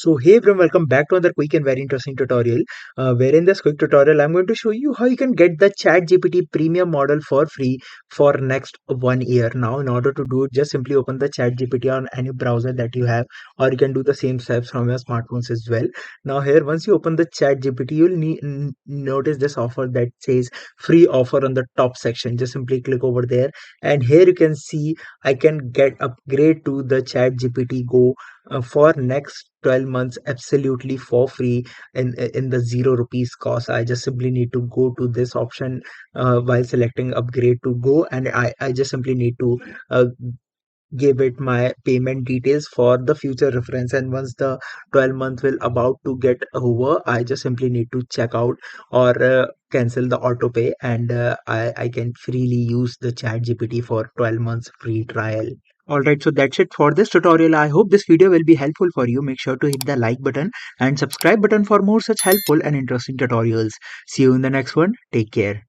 So hey everyone, welcome back to another quick and very interesting tutorial. Where in this quick tutorial, I'm going to show you how you can get the ChatGPT premium model for free for next 1 year. Now, in order to do it, just simply open the ChatGPT on any browser that you have, or you can do the same steps from your smartphones as well. Now here, once you open the ChatGPT, you'll notice this offer that says free offer on the top section. Just simply click over there, and here you can see I can get upgrade to the ChatGPT Go for next 12 months absolutely for free in the 0 rupees cost. I just simply need to go to this option while selecting upgrade to go, and I just simply need to uh, give it my payment details for the future reference. And once the 12 month will about to get over, I just simply need to check out or cancel the auto pay, and I can freely use the chat gpt for 12 months free trial. Alright, so that's it for this tutorial. I hope this video will be helpful for you. Make sure to hit the like button and subscribe button for more such helpful and interesting tutorials. See you in the next one. Take care.